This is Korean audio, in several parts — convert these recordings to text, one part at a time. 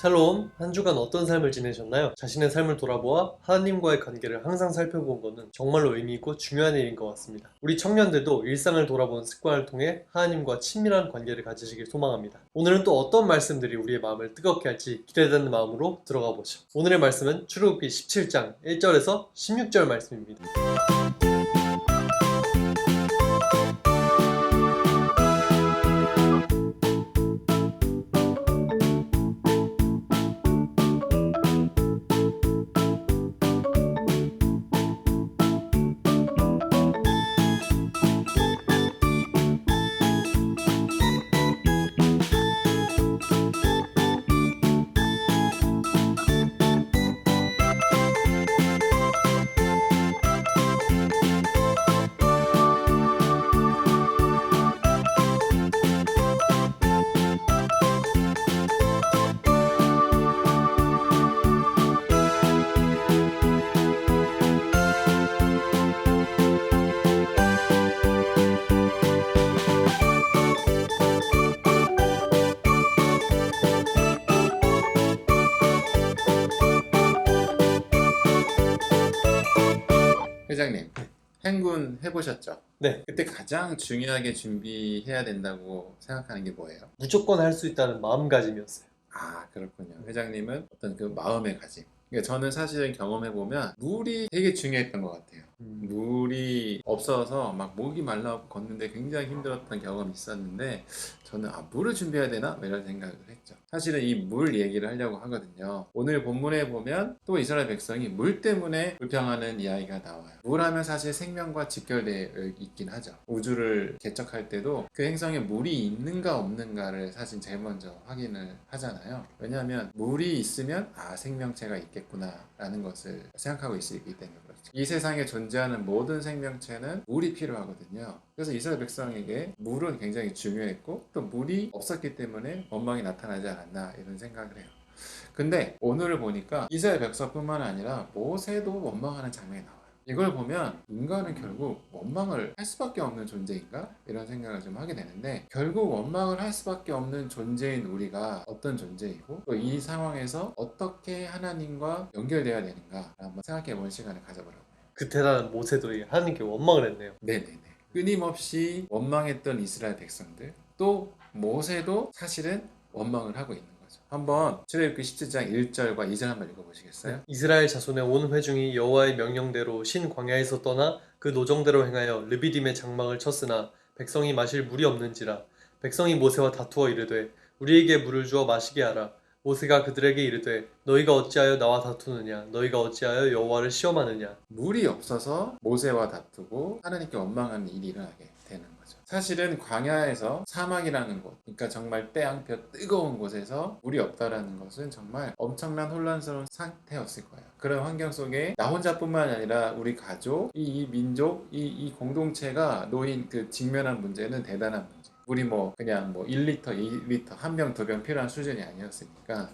샬롬, 한 주간 어떤 삶을 지내셨나요? 자신의 삶을 돌아보아 하나님과의 관계를 항상 살펴본 것은 정말로 의미 있고 중요한 일인 것 같습니다. 우리 청년들도 일상을 돌아보는 습관을 통해 하나님과 친밀한 관계를 가지시길 소망합니다. 오늘은 또 어떤 말씀들이 우리의 마음을 뜨겁게 할지 기대되는 마음으로 들어가 보죠. 오늘의 말씀은 출애굽기 17장 1절에서 16절 말씀입니다. 회장님, 행군 해보셨죠? 네, 그때 가장 중요하게 준비해야 된다고 생각하는 게 뭐예요? 무조건 할 수 있다는 마음가짐이었어요. 아, 그렇군요. 회장님은 어떤 그 마음의 가짐. 그러니까 저는 사실은 경험해보면 물이 되게 중요했던 것 같아요. 물이 없어서 막 목이 말라서 걷는데 굉장히 힘들었던 경험이 있었는데 저는 물을 준비해야 되나? 이런 생각을 했죠. 사실은 이 물 얘기를 하려고 하거든요. 오늘 본문에 보면 또 이스라엘 백성이 물 때문에 불평하는 이야기가 나와요. 물 하면 사실 생명과 직결되어 있긴 하죠. 우주를 개척할 때도 그 행성에 물이 있는가 없는가를 사실 제일 먼저 확인을 하잖아요. 왜냐하면 물이 있으면 생명체가 있겠구나 라는 것을 생각하고 있기 때문에 그렇죠. 이 세상에 존재하는 모든 생명체는 물이 필요하거든요. 그래서 이스라엘 백성에게 물은 굉장히 중요했고 또 물이 없었기 때문에 원망이 나타나지 않았나 이런 생각을 해요. 근데 오늘을 보니까 이스라엘 백성뿐만 아니라 모세도 원망하는 장면이 나와요. 이걸 보면 인간은 결국 원망을 할 수밖에 없는 존재인가? 이런 생각을 좀 하게 되는데 결국 원망을 할 수밖에 없는 존재인 우리가 어떤 존재이고 또 이 상황에서 어떻게 하나님과 연결되어야 되는가 한번 생각해 본 시간을 가져보려고 해요. 그 대단한 모세도 하나님께 원망을 했네요. 네네네. 끊임없이 원망했던 이스라엘 백성들 또 모세도 사실은 원망을 하고 있는 거죠. 한번 출애굽기 17장 1절과 2절 한번 읽어보시겠어요? 이스라엘 자손의 온 회중이 여호와의 명령대로 신 광야에서 떠나 그 노정대로 행하여 르비딤의 장막을 쳤으나 백성이 마실 물이 없는지라 백성이 모세와 다투어 이르되 우리에게 물을 주어 마시게 하라. 모세가 그들에게 이르되 너희가 어찌하여 나와 다투느냐 너희가 어찌하여 여호와를 시험하느냐. 물이 없어서 모세와 다투고 하나님께 원망하는 일이 일어나게 되는 거죠. 사실은 광야에서 사막이라는 곳, 그러니까 정말 때양볕 뜨거운 곳에서 물이 없다라는 것은 정말 엄청난 혼란스러운 상태였을 거예요. 그런 환경 속에 나 혼자뿐만 아니라 우리 가족, 이 민족, 이 공동체가 놓인 그 직면한 문제는 대단한 문제. 물이 그냥 1리터, 2리터, 한 병, 두 병 필요한 수준이 아니었으니까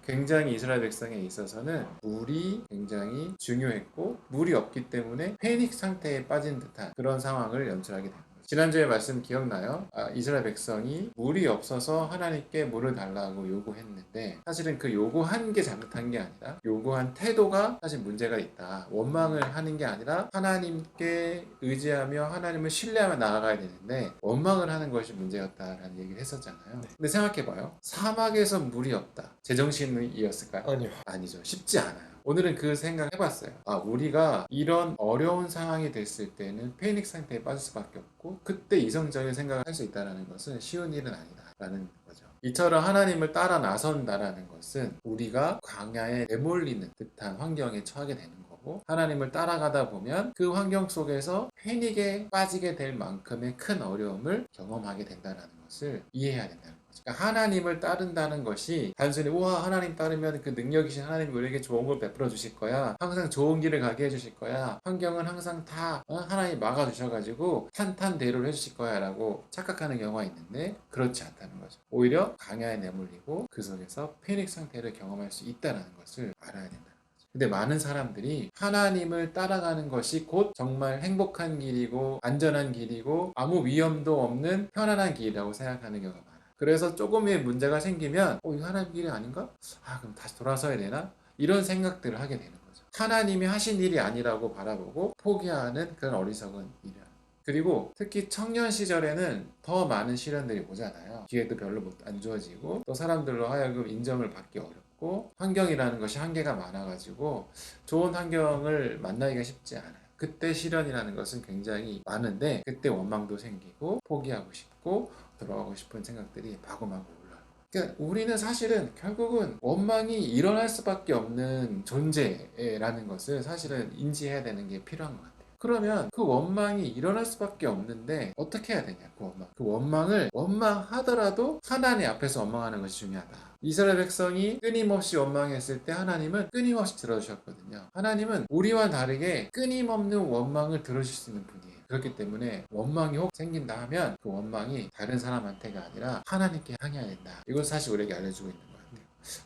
굉장히 이스라엘 백성에 있어서는 물이 굉장히 중요했고 물이 없기 때문에 패닉 상태에 빠진 듯한 그런 상황을 연출하게 됩니다. 지난주에 말씀 기억나요? 이스라엘 백성이 물이 없어서 하나님께 물을 달라고 요구했는데 사실은 그 요구한 게 잘못한 게 아니라 요구한 태도가 사실 문제가 있다. 원망을 하는 게 아니라 하나님께 의지하며 하나님을 신뢰하며 나아가야 되는데 원망을 하는 것이 문제였다라는 얘기를 했었잖아요. 근데 생각해봐요. 사막에서 물이 없다. 제정신이었을까요? 아니요. 아니죠. 쉽지 않아요. 오늘은 그 생각 해봤어요. 우리가 이런 어려운 상황이 됐을 때는 패닉 상태에 빠질 수밖에 없고 그때 이성적인 생각을 할 수 있다는 것은 쉬운 일은 아니다라는 거죠. 이처럼 하나님을 따라 나선다라는 것은 우리가 광야에 내몰리는 듯한 환경에 처하게 되는 거고 하나님을 따라가다 보면 그 환경 속에서 패닉에 빠지게 될 만큼의 큰 어려움을 경험하게 된다는 것을 이해해야 된다는 거죠. 그러니까 하나님을 따른다는 것이 단순히 우와 하나님 따르면 그 능력이신 하나님 우리에게 좋은 걸 베풀어 주실 거야, 항상 좋은 길을 가게 해주실 거야, 환경은 항상 다 하나님 막아주셔가지고 탄탄대로를 해주실 거야 라고 착각하는 경우가 있는데 그렇지 않다는 거죠. 오히려 강야에 내몰리고 그 속에서 패닉 상태를 경험할 수 있다는 것을 알아야 된다. 근데 많은 사람들이 하나님을 따라가는 것이 곧 정말 행복한 길이고 안전한 길이고 아무 위험도 없는 편안한 길이라고 생각하는 경우가 많아요. 그래서 조금의 문제가 생기면 이거 하나님 일이 아닌가? 그럼 다시 돌아서야 되나? 이런 생각들을 하게 되는 거죠. 하나님이 하신 일이 아니라고 바라보고 포기하는 그런 어리석은 일이야. 그리고 특히 청년 시절에는 더 많은 시련들이 오잖아요. 기회도 별로 안 주어지고 또 사람들로 하여금 인정을 받기 어렵고 환경이라는 것이 한계가 많아가지고 좋은 환경을 만나기가 쉽지 않아요. 그때 시련이라는 것은 굉장히 많은데 그때 원망도 생기고 포기하고 싶고 돌아가고 싶은 생각들이 마구마구 올라요. 그러니까 우리는 사실은 결국은 원망이 일어날 수밖에 없는 존재라는 것을 사실은 인지해야 되는 게 필요한 것 같아요. 그러면 그 원망이 일어날 수밖에 없는데 어떻게 해야 되냐, 그 원망을 원망하더라도 하나님 앞에서 원망하는 것이 중요하다. 이스라엘 백성이 끊임없이 원망했을 때 하나님은 끊임없이 들어주셨거든요. 하나님은 우리와 다르게 끊임없는 원망을 들어주실 수 있는 분이에요. 그렇기 때문에 원망이 혹 생긴다 하면 그 원망이 다른 사람한테가 아니라 하나님께 향해야 된다. 이걸 사실 우리에게 알려주고 있는 거예요.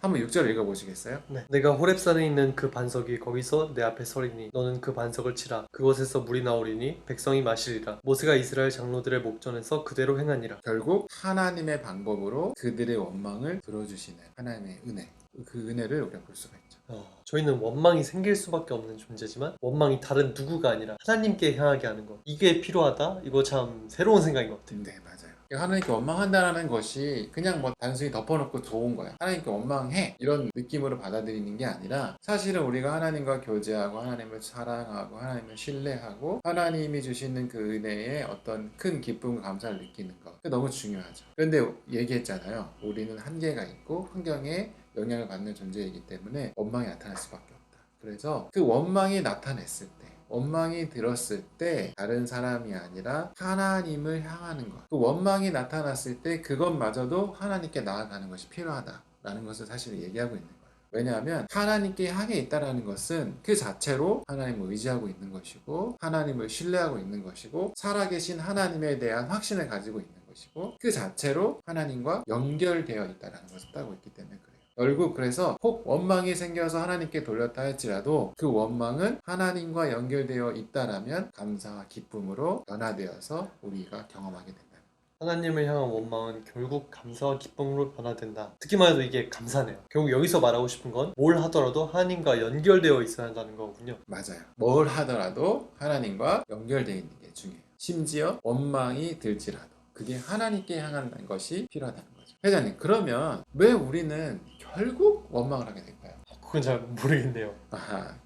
한번 6절 읽어보시겠어요? 네. 내가 호렙산에 있는 그 반석이 거기서 내 앞에 서리니 너는 그 반석을 치라. 그곳에서 물이 나오리니 백성이 마시리라. 모세가 이스라엘 장로들의 목전에서 그대로 행하니라. 결국 하나님의 방법으로 그들의 원망을 들어주시는 하나님의 은혜, 그 은혜를 우리가 볼 수가 있죠. 저희는 원망이 생길 수밖에 없는 존재지만 원망이 다른 누구가 아니라 하나님께 향하게 하는 것, 이게 필요하다? 이거 참 새로운 생각인 것 같아요. 네, 맞아요. 하나님께 원망한다는 것이 그냥 단순히 덮어놓고 좋은 거야. 하나님께 원망해 이런 느낌으로 받아들이는 게 아니라 사실은 우리가 하나님과 교제하고 하나님을 사랑하고 하나님을 신뢰하고 하나님이 주시는 그 은혜에 어떤 큰 기쁨과 감사를 느끼는 것, 그게 너무 중요하죠. 그런데 얘기했잖아요. 우리는 한계가 있고 환경에 영향을 받는 존재이기 때문에 원망이 나타날 수밖에 없다. 그래서 그 원망이 나타났을 때, 원망이 들었을 때 다른 사람이 아니라 하나님을 향하는 것, 그 원망이 나타났을 때 그것마저도 하나님께 나아가는 것이 필요하다라는 것을 사실 얘기하고 있는 거예요. 왜냐하면 하나님께 향해 있다는 것은 그 자체로 하나님을 의지하고 있는 것이고 하나님을 신뢰하고 있는 것이고 살아계신 하나님에 대한 확신을 가지고 있는 것이고 그 자체로 하나님과 연결되어 있다는 것을 따고 있기 때문에 그래요. 결국 그래서 혹 원망이 생겨서 하나님께 돌렸다 할지라도 그 원망은 하나님과 연결되어 있다라면 감사와 기쁨으로 변화되어서 우리가 경험하게 된다. 하나님을 향한 원망은 결국 감사와 기쁨으로 변화된다. 듣기만 해도 이게 감사네요. 결국 여기서 말하고 싶은 건 뭘 하더라도 하나님과 연결되어 있어야 한다는 거군요. 맞아요. 뭘 하더라도 하나님과 연결되어 있는 게 중요해요. 심지어 원망이 들지라도 그게 하나님께 향한 것이 필요하다는 거죠. 회장님, 그러면 왜 우리는 결국 원망을 하게 될까요? 그건 잘 모르겠네요.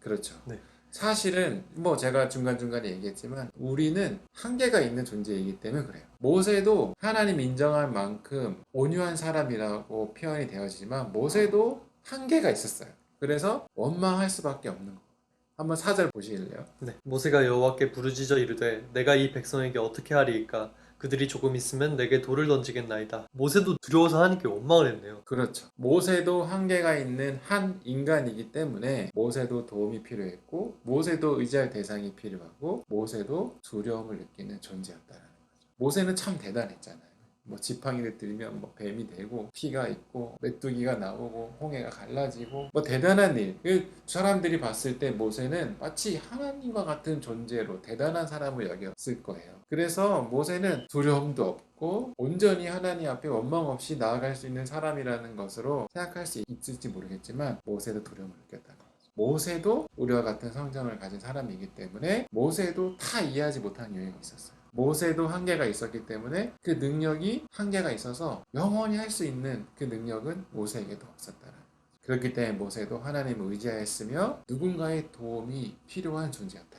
그렇죠. 네. 사실은 제가 중간중간에 얘기했지만 우리는 한계가 있는 존재이기 때문에 그래요. 모세도 하나님 인정할 만큼 온유한 사람이라고 표현이 되어지지만 모세도 한계가 있었어요. 그래서 원망할 수밖에 없는 거예요. 한번 4절 보시길래요? 네. 모세가 여호와께 부르짖어 이르되 내가 이 백성에게 어떻게 하리이까? 그들이 조금 있으면 내게 돌을 던지겠나이다. 모세도 두려워서 하나님께 원망을 했네요. 그렇죠. 모세도 한계가 있는 한 인간이기 때문에 모세도 도움이 필요했고 모세도 의지할 대상이 필요하고 모세도 두려움을 느끼는 존재였다는 거죠. 모세는 참 대단했잖아요. 지팡이를 들면 뱀이 되고 피가 있고 메뚜기가 나오고 홍해가 갈라지고 대단한 일. 사람들이 봤을 때 모세는 마치 하나님과 같은 존재로 대단한 사람을 여겼을 거예요. 그래서 모세는 두려움도 없고 온전히 하나님 앞에 원망 없이 나아갈 수 있는 사람이라는 것으로 생각할 수 있을지 모르겠지만 모세도 두려움을 느꼈다는 거죠. 모세도 우리와 같은 성정을 가진 사람이기 때문에 모세도 다 이해하지 못한 요인이 있었어요. 모세도 한계가 있었기 때문에 그 능력이 한계가 있어서 영원히 할 수 있는 그 능력은 모세에게도 없었다는 거죠. 그렇기 때문에 모세도 하나님을 의지하였으며 누군가의 도움이 필요한 존재였다.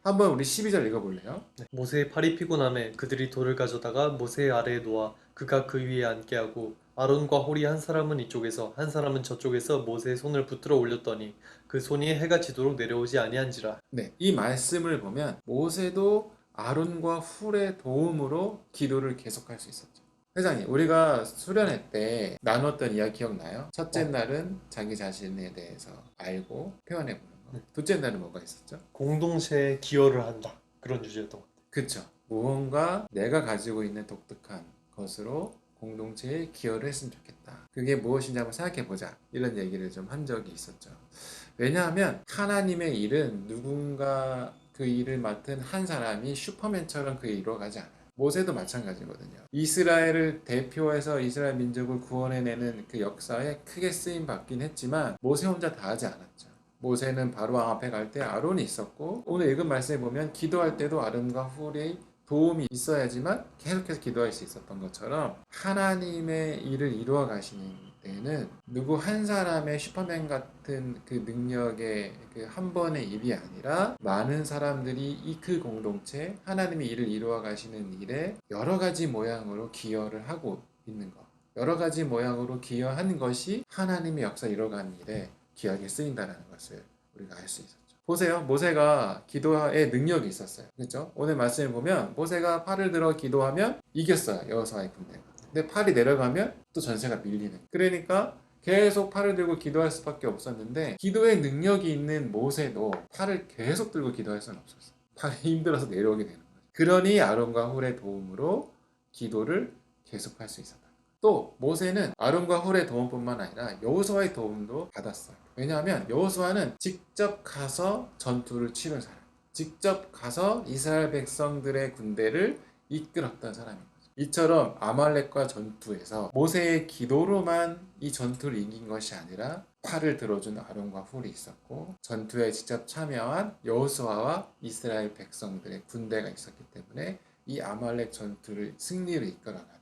한번 우리 12절 읽어볼래요? 네. 모세의 팔이 피곤함에 그들이 돌을 가져다가 모세의 아래에 놓아 그가 그 위에 앉게 하고 아론과 홀이 한 사람은 이쪽에서 한 사람은 저쪽에서 모세의 손을 붙들어 올렸더니 그 손이 해가 지도록 내려오지 아니한지라. 네, 이 말씀을 보면 모세도 아론과 훌의 도움으로 기도를 계속할 수 있었죠. 회장님, 우리가 수련회 때 나눴던 이야기 기억나요? 첫째 날은 자기 자신에 대해서 알고 표현해보는 거. 둘째 날은 뭐가 있었죠? 공동체에 기여를 한다. 그런 주제였던 것 같아요. 그쵸. 무언가 내가 가지고 있는 독특한 것으로 공동체에 기여를 했으면 좋겠다. 그게 무엇인지 한번 생각해보자. 이런 얘기를 좀 한 적이 있었죠. 왜냐하면 하나님의 일은 누군가 그 일을 맡은 한 사람이 슈퍼맨처럼 그 일을 이루어가지 않아요. 모세도 마찬가지거든요. 이스라엘을 대표해서 이스라엘 민족을 구원해내는 그 역사에 크게 쓰임 받긴 했지만 모세 혼자 다 하지 않았죠. 모세는 바로 왕 앞에 갈 때 아론이 있었고, 오늘 읽은 말씀에 보면 기도할 때도 아론과 훌의 도움이 있어야지만 계속해서 기도할 수 있었던 것처럼, 하나님의 일을 이루어 가시는 때는 누구 한 사람의 슈퍼맨 같은 그 능력의 그 한 번의 일이 아니라 많은 사람들이 이 그 공동체 하나님의 일을 이루어 가시는 일에 여러 가지 모양으로 기여를 하고 있는 것, 여러 가지 모양으로 기여하는 것이 하나님의 역사 이뤄가는 일에 귀하게 쓰인다는 것을 우리가 알 수 있었죠. 보세요. 모세가 기도에 능력이 있었어요. 그렇죠? 오늘 말씀을 보면 모세가 팔을 들어 기도하면 이겼어요. 여호수아의 군대가. 근데 팔이 내려가면 또 전세가 밀리는. 그러니까 계속 팔을 들고 기도할 수밖에 없었는데, 기도에 능력이 있는 모세도 팔을 계속 들고 기도할 수는 없었어요. 팔이 힘들어서 내려오게 되는 거죠. 그러니 아론과 훌의 도움으로 기도를 계속할 수 있었다. 또 모세는 아론과 훌의 도움뿐만 아니라 여호수아의 도움도 받았어요. 왜냐하면 여호수아는 직접 가서 전투를 치른 사람, 직접 가서 이스라엘 백성들의 군대를 이끌었던 사람입니다. 이처럼 아말렉과 전투에서 모세의 기도로만 이 전투를 이긴 것이 아니라 팔을 들어준 아론과 훌이 있었고, 전투에 직접 참여한 여호수아와 이스라엘 백성들의 군대가 있었기 때문에 이 아말렉 전투를 승리를 이끌어가는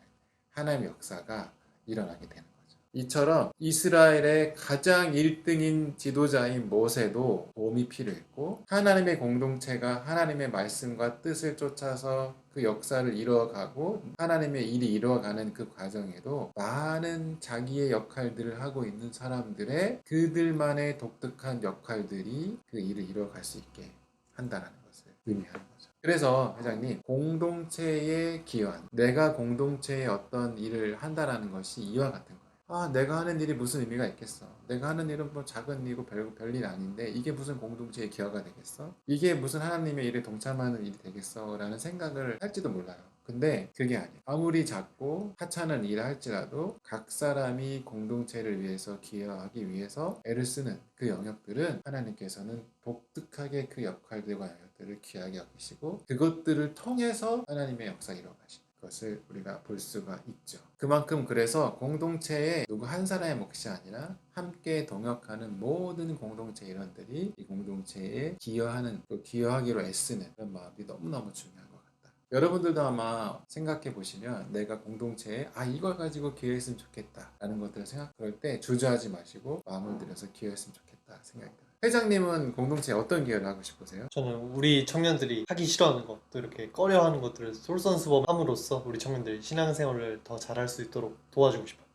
하나님의 역사가 일어나게 되는 거죠. 이처럼 이스라엘의 가장 1등인 지도자인 모세도 도움이 필요했고, 하나님의 공동체가 하나님의 말씀과 뜻을 쫓아서 그 역사를 이루어가고 하나님의 일이 이루어가는 그 과정에도 많은 자기의 역할들을 하고 있는 사람들의 그들만의 독특한 역할들이 그 일을 이루어갈 수 있게 한다는 것을 의미하는 거죠. 그래서 회장님, 공동체에 기여한, 내가 공동체에 어떤 일을 한다라는 것이 이와 같은 거예요. 아, 내가 하는 일이 무슨 의미가 있겠어? 내가 하는 일은 뭐 작은 일이고 별일 아닌데 이게 무슨 공동체의 기여가 되겠어? 이게 무슨 하나님의 일에 동참하는 일이 되겠어? 라는 생각을 할지도 몰라요. 근데 그게 아니에요. 아무리 작고 하찮은 일을 할지라도 각 사람이 공동체를 위해서 기여하기 위해서 애를 쓰는 그 영역들은 하나님께서는 독특하게 그 역할들과 영역들을 귀하게 여기시고, 그것들을 통해서 하나님의 역사가 이루어가시는 것을 우리가 볼 수가 있죠. 그만큼 그래서 공동체에 누구 한 사람의 몫이 아니라 함께 동역하는 모든 공동체 일원들이 이 공동체에 기여하는, 또 기여하기로 애쓰는 그런 마음이 너무너무 중요한 것 같다. 여러분들도 아마 생각해 보시면 내가 공동체에 이걸 가지고 기여했으면 좋겠다 라는 것들을 생각할 때 주저하지 마시고 마음을 들여서 기여했으면 좋겠다 생각이 들어요. 회장님은 공동체에 어떤 기여를 하고 싶으세요? 저는 우리 청년들이 하기 싫어하는 것, 또 이렇게 꺼려하는 것들을 솔선수범함으로써 우리 청년들이 신앙생활을 더 잘할 수 있도록 도와주고 싶어요.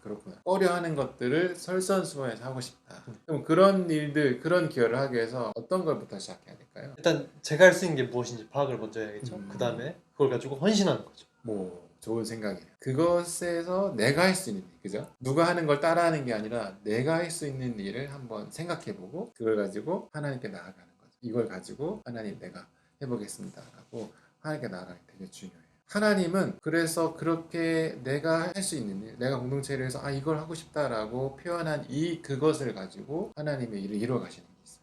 그렇구나. 꺼려하는 것들을 솔선수범해서 하고 싶다. 그럼 그런 일들, 그런 기여를 하기 위해서 어떤 걸부터 시작해야 될까요? 일단 제가 할 수 있는 게 무엇인지 파악을 먼저 해야겠죠. 그 다음에 그걸 가지고 헌신하는 거죠. 좋은 생각이에요. 그것에서 내가 할 수 있는 일, 그죠? 누가 하는 걸 따라하는 게 아니라 내가 할 수 있는 일을 한번 생각해보고 그걸 가지고 하나님께 나아가는 거죠. 이걸 가지고 하나님 내가 해보겠습니다 라고 하나님께 나아가는 게 되게 중요해요. 하나님은 그래서 그렇게 내가 할 수 있는 일, 내가 공동체를 해서 이걸 하고 싶다라고 표현한 그것을 가지고 하나님의 일을 이루어 가시는 게 있어요.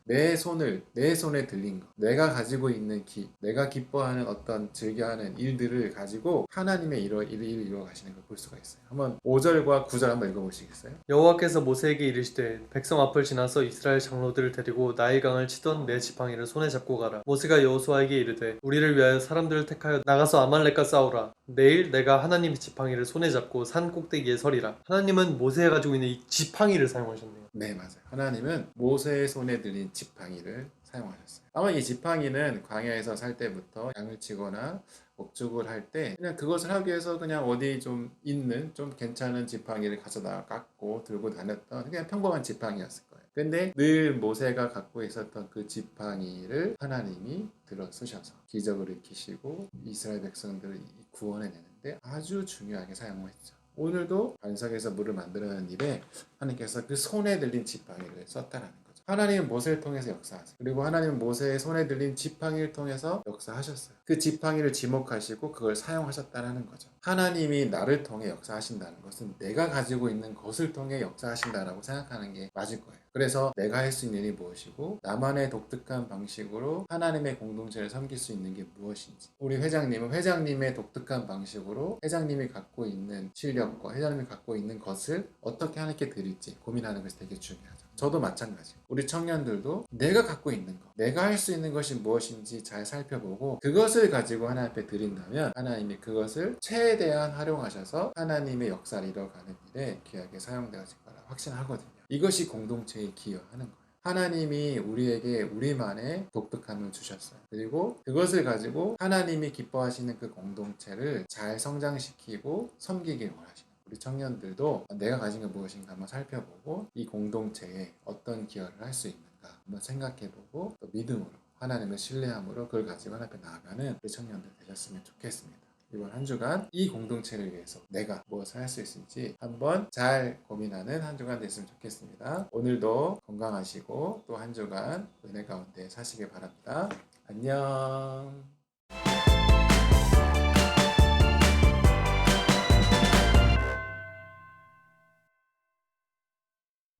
내 손에 들린 것, 내가 가지고 있는 내가 기뻐하는 어떤 즐겨하는 일들을 가지고 하나님의 일을 이루어 가시는 걸 볼 수가 있어요. 한번 5절과 9절 한번 읽어보시겠어요? 여호와께서 모세에게 이르시되 백성 앞을 지나서 이스라엘 장로들을 데리고 나일강을 치던 내 지팡이를 손에 잡고 가라. 모세가 여호수아에게 이르되 우리를 위하여 사람들을 택하여 나가서 아말렉과 싸우라. 내일 내가 하나님의 지팡이를 손에 잡고 산 꼭대기에 서리라. 하나님은 모세가 가지고 있는 이 지팡이를 사용하셨네요. 네, 맞아요. 하나님은 모세의 손에 들린 지팡이를 사용하셨어요. 아마 이 지팡이는 광야에서 살 때부터 양을 치거나 목축을 할 때 그냥 그것을 하기 위해서 그냥 어디 좀 있는 좀 괜찮은 지팡이를 가져다 깎고 들고 다녔던 그냥 평범한 지팡이였을 거예요. 근데 늘 모세가 갖고 있었던 그 지팡이를 하나님이 들어 쓰셔서 기적을 일으키시고 이스라엘 백성들을 구원해내는데 아주 중요하게 사용했죠. 오늘도 반석에서 물을 만들어내는 일에 하나님께서 그 손에 들린 지팡이를 썼다라는 거죠. 하나님은 모세를 통해서 역사하세요. 그리고 하나님은 모세의 손에 들린 지팡이를 통해서 역사하셨어요. 그 지팡이를 지목하시고 그걸 사용하셨다는 거죠. 하나님이 나를 통해 역사하신다는 것은 내가 가지고 있는 것을 통해 역사하신다라고 생각하는 게 맞을 거예요. 그래서 내가 할 수 있는 일이 무엇이고 나만의 독특한 방식으로 하나님의 공동체를 섬길 수 있는 게 무엇인지, 우리 회장님은 회장님의 독특한 방식으로 회장님이 갖고 있는 실력과 회장님이 갖고 있는 것을 어떻게 하나님께 드릴지 고민하는 것이 되게 중요하죠. 저도 마찬가지예요. 우리 청년들도 내가 갖고 있는 것, 내가 할 수 있는 것이 무엇인지 잘 살펴보고 그것을 가지고 하나님 앞에 드린다면 하나님이 그것을 최대한 활용하셔서 하나님의 역사를 이뤄가는 일에 귀하게 사용되어질 거라 확신하거든요. 이것이 공동체에 기여하는 거예요. 하나님이 우리에게 우리만의 독특함을 주셨어요. 그리고 그것을 가지고 하나님이 기뻐하시는 그 공동체를 잘 성장시키고 섬기길 원하십니다. 우리 청년들도 내가 가진 게 무엇인가 한번 살펴보고 이 공동체에 어떤 기여를 할 수 있는가 한번 생각해보고 또 믿음으로 하나님을 신뢰함으로 그걸 가지고 하나님 앞에 나아가는 우리 청년들 되셨으면 좋겠습니다. 이번 한 주간 이 공동체를 위해서 내가 무엇을 할 수 있을지 한번 잘 고민하는 한 주간 됐으면 좋겠습니다. 오늘도 건강하시고 또 한 주간 은혜 가운데 사시길 바랍니다. 안녕.